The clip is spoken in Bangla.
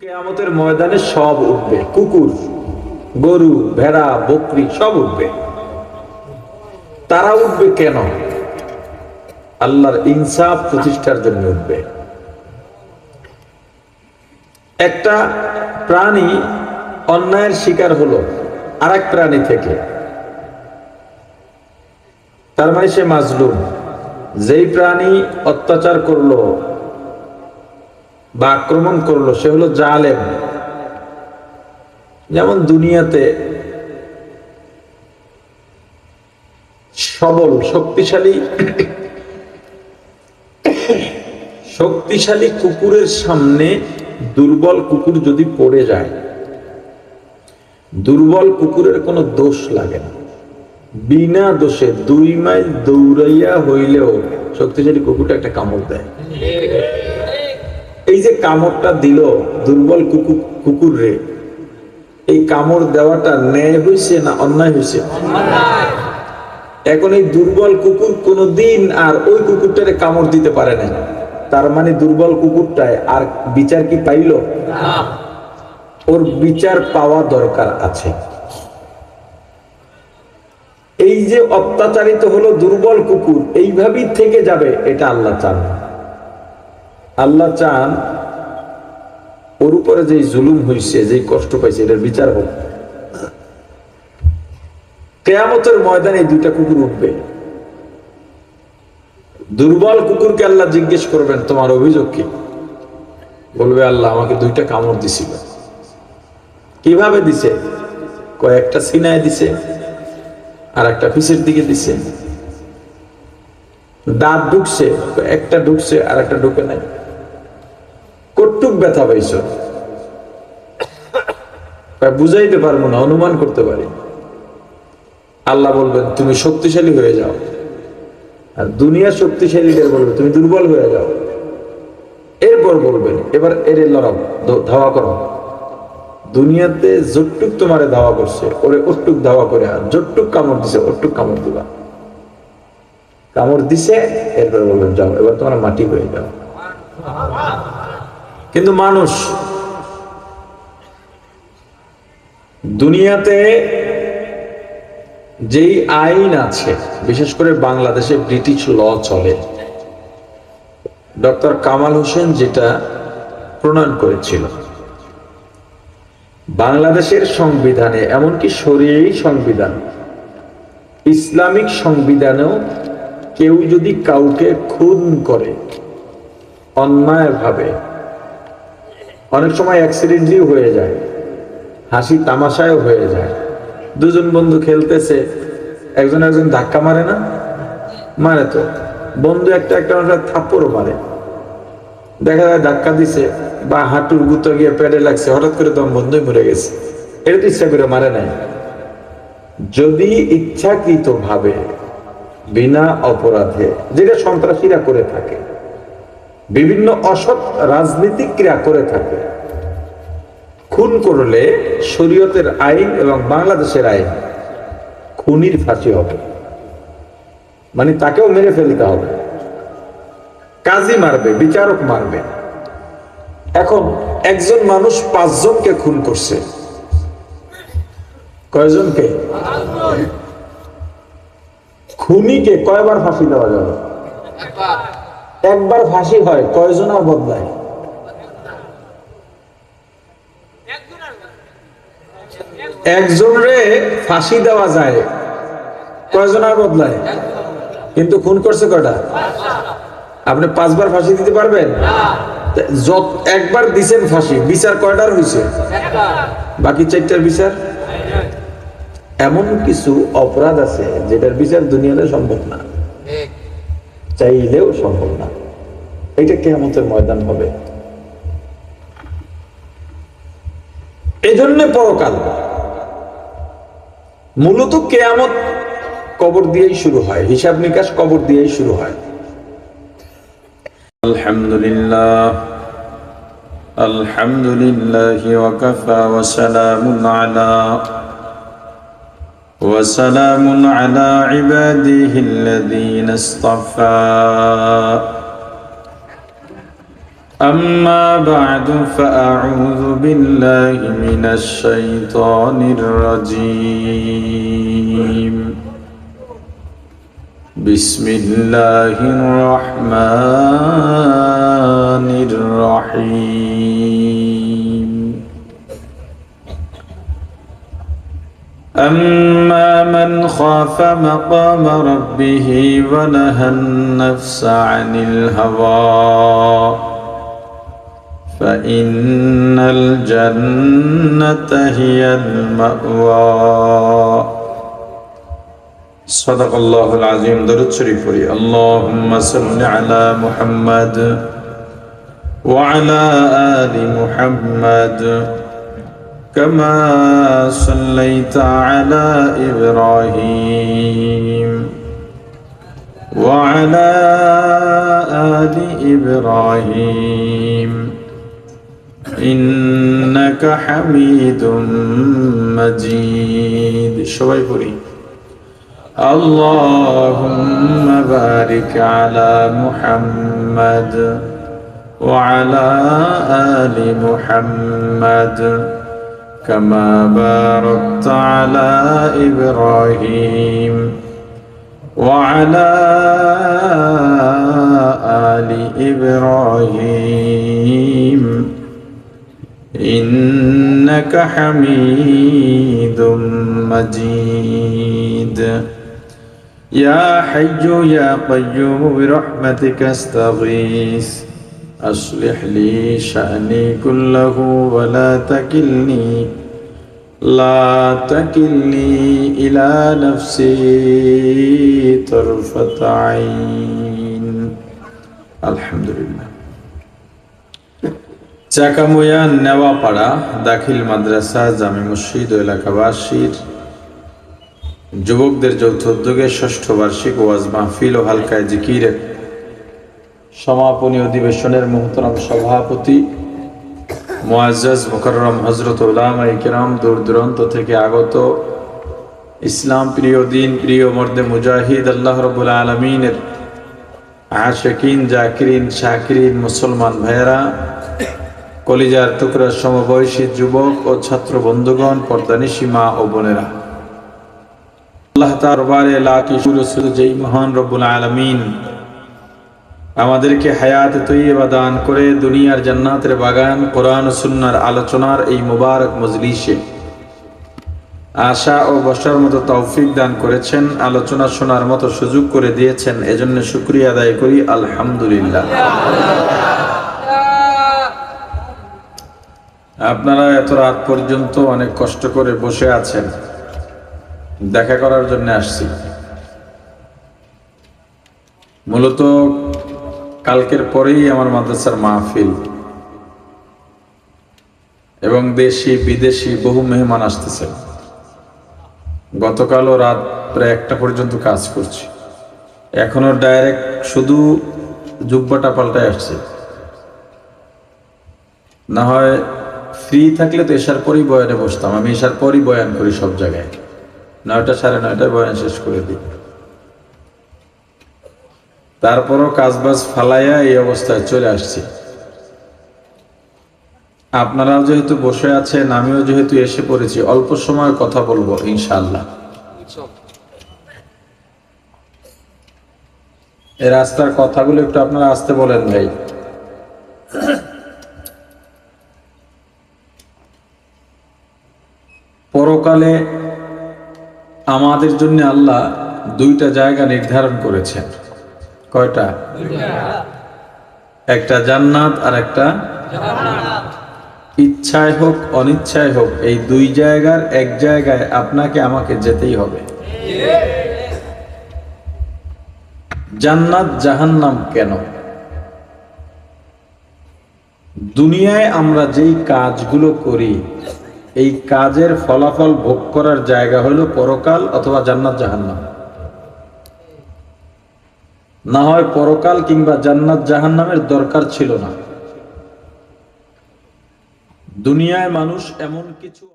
কিয়ামতের ময়দানে সব উঠবে, কুকুর, গরু, ভেড়া, বকরি সব উঠবে। তারা উঠবে কেন? আল্লাহর ইনসাফ প্রতিষ্ঠার জন্য উঠবে। একটা প্রাণী অন্যায়ের শিকার হলো আরেক প্রাণী থেকে, তার মানে সে মাজলুম। যেই প্রাণী অত্যাচার করলো বা আক্রমণ করলো সে হলো জালেম। যেমন দুনিয়াতে সবল শক্তিশালী কুকুরের সামনে দুর্বল কুকুর যদি পড়ে যায়, দুর্বল কুকুরের কোনো দোষ লাগে না, বিনা দোষে 2 মাইল দৌড়াইয়া হইলেও শক্তিশালী কুকুরটা একটা কামড় দেয়। এই যে কামড়টা দিল দুর্বল কুকুর রে, এই কামড় দেওয়াটা ন্যায় হয়েছে না অন্যায় হয়েছে? এখন এই দুর্বল কুকুর কোনদিন আর ওই কুকুরটারে কামড় দিতে পারে না, তার মানে দুর্বল কুকুরটায় আর বিচার কি পাইল? ওর বিচার পাওয়া দরকার আছে। এই যে অত্যাচারিত হলো দুর্বল কুকুর, এইভাবেই থেকে যাবে, এটা আল্লাহ চান না। আল্লাহ চান ওর উপরে যে জুলুম হয়েছে, যে কষ্ট পাইছে, এটার বিচার হোক। কিয়ামতের ময়দানে 2টা কুকুর উঠবে। দুর্বল কুকুরকে আল্লাহ জিজ্ঞেস করবেন, তোমার অভিযোগ কি? বলবে, আল্লাহ আমাকে 2টা কামড় দিছিল। কিভাবে দিছে? কয়েকটা সিনায় দিছে, আর একটা পিছের দিকে দিছে। দাঁত ঢুকছে, একটা ঢুকছে আর একটা ঢুকে নাই। কটুক ব্যথা পাইছ? বুঝাইতে পারবো না, অনুমান করতে পারি। আল্লাহ বলবেন, তুমি শক্তিশালী হয়ে যাও। আর দুনিয়ার শক্তিশালীদের বলবে, তুমি দুর্বল হয়ে যাও। এরপর বলবেন, এবার এর লড়াও, ধাওয়া করো। দুনিয়াতে যতটুক তোমারে ধাওয়া করছে, ওরে ওটুক ধাওয়া করে, আর যতটুক কামড় দিছে ওটুক কামড় দিবা। কামড় দিছে, এরপর বলবেন, যাও এবার তোমরা মাটি হয়ে যাও। কিন্তু মানুষ দুনিয়াতে যেই আইন আছে, বিশেষ করে বাংলাদেশে ব্রিটিশ ল চলে, ডক্টর কামাল হোসেন যেটা প্রণয়ন করেছিল, বাংলাদেশের সংবিধানে, এমনকি শরীয়ী সংবিধান, ইসলামিক সংবিধানেও কেউ যদি কাউকে খুন করে অন্যায়ভাবে, অনেক সময় অ্যাক্সিডেন্টলি হয়ে যায়, হাসি তামাশায়ও হয়ে যায়। 2জন বন্ধু খেলতেছে, একজন ধাক্কা মারে না? মারে তো। বন্ধু একটা থাপ্পড়ও মারে, দেখা যায় ধাক্কা দিছে বা হাঁটুর গুতো গিয়ে পেটে লাগছে, হঠাৎ করে তখন বন্ধুই মরে গেছে। এটা তো ইচ্ছা করে মারে নাই। যদি ইচ্ছাকৃত ভাবে বিনা অপরাধে, যেটা সন্ত্রাসীরা করে থাকে, বিভিন্ন অসৎ রাজনীতিক ক্রিয়া করে থাকে, খুন করলে শরীয়তের আইন এবং বাংলাদেশের আইন খুনির ফাঁসি হবে, মানে তাকেও মেরে ফেলতে হবে। কাজী মারবে, বিচারক মারবে। এখন একজন মানুষ 5 জনকে খুন করছে, কয়জনকে? খুনিকে কয়বার ফাঁসি দেওয়া যাবে? একবার ফাঁসি হয়, কয়জনা বদলায়? একজনরে ফাঁসি দেওয়া যায়, কয়জনার বদলায়? কিন্তু খুন করছে কয়টা? আপনি 5 বার ফাঁসি দিতে পারবেন? একবার দিছেন ফাঁসি, বিচার কয়টার হয়েছে? বাকি 4টার বিচার? এমন কিছু অপরাধ আছে যেটার বিচার দুনিয়াতে সম্ভব না, চাইলেও সম্ভব না। এটা কিয়ামতের ময়দান হবে। এজন্য পরকাল মূলত কিয়ামত কবর দিয়েই শুরু হয়, হিসাব নিকাশ কবর দিয়েই শুরু হয়। আলহামদুলিল্লাহ, আলহামদুলিল্লাহি ওয়া কাফা ওয়া সালামুন আলা ইবাদিহিল্লাযীনা ইসতাফা। أما بعد فأعوذ بالله من الشيطان الرجيم بسم الله الرحمن الرحيم أما من خاف مقام ربه ونهى النفس عن الهوى فإن الجنة هي المأوى صدق الله العظيم درود شريف اللهم صل على محمد وعلى آل محمد كما صليت على إبراهيم وعلى آل إبراهيم إنك حميد مجيد شوي اللهم بارك على محمد وعلى آل محمد كما باركت على إبراهيم وعلى آل إبراهيم إنك حميد مجيد يا حي يا قيوم برحمتك استغيث أصلح لي شأني كله ولا تكلني إلى نفسي طرفة عين الحمد لله চাকামুয়া নেওয়াপাড়া দাখিল মাদ্রাসা জামে মসজিদ ও এলাকাবাসীর যুবকদের যৌথ উদ্যোগে ষষ্ঠ বার্ষিক ওয়াজ মাহফিল ও হালকায় জিকিরের সমাপনী অধিবেশনের মোহতরম সভাপতি মুআজ্জাজ মুকাররম হযরত উলামায়ে কিরাম দূর দূরান্ত থেকে আগত ইসলাম প্রিয় দিন প্রিয় মর্দে মুজাহিদ আল্লাহ রাব্বুল আলামিনের আশিকিন জাকিরিন শাকিরিন মুসলমান ভাইয়েরা, কলিজার টুকরা সমবয়সী যুবক ও ছাত্র বন্ধুগণ, পর্দানিশী মা ও বোনেরা, আল্লাহ তাআলার দরবারে লাখি শুকর যেই মহান রব্বুল আলামিন আমাদেরকে হায়াত তৈয়বা দান করে দুনিয়ার জান্নাতের বাগান কোরআন ও সুন্নাহর আলোচনার এই মুবারক মজলিসে আসা ও বসার মতো তৌফিক দান করেছেন, আলোচনা শোনার মতো সুযোগ করে দিয়েছেন, এজন্য শুকরিয়া আদায় করি আলহামদুলিল্লাহ। আপনারা এত রাত পর্যন্ত অনেক কষ্ট করে বসে আছেন, দেখা করার জন্য আসছি। মূলত কালকের পরেই আমার মাদ্রাসার মাহফিল এবং দেশি বিদেশি বহু মেহমান আসতেছে। গতকালও রাত প্রায় 1টা পর্যন্ত কাজ করছি, এখনো ডাইরেক্ট শুধু জুব্বাটা পাল্টায় আসছে। না হয় ফ্রি থাকলে তো এশার পরই বয়ানে বসতাম, আমি এশার পরই বয়ান করি সব জায়গায়, 9টা 9:30 বয়ান শেষ করে দিই। তারপরও কাজবাজ ফালাইয়া এই অবস্থায় চলে আসছি। আপনারাও যেহেতু বসে আছেন, আমিও যেহেতু এসে পড়েছি, অল্প সময় কথা বলবো ইনশাআল্লাহ। এই রাস্তার কথাগুলো একটু আপনারা আসতে বলেন ভাই। পরকালে আমাদের জন্য আল্লাহ 2টা জায়গা নির্ধারণ করেছেন। কয়টা? একটা জান্নাত আর একটা জাহান্নাম। ইচ্ছায় হোক অনিচ্ছায় হোক এই 2 জায়গার এক জায়গায় আপনাকে আমাকে যেতেই হবে। জান্নাত জাহান্নাম কেন? দুনিয়ায় আমরা যেই কাজগুলো করি এই কাজের ফলাফল ভোগ করার জায়গা হলো পরকাল অথবা জান্নাত জাহান্নাম। না হয় পরকাল কিংবা জান্নাত জাহান্নামের দরকার ছিল না। দুনিয়ায় মানুষ এমন কিছু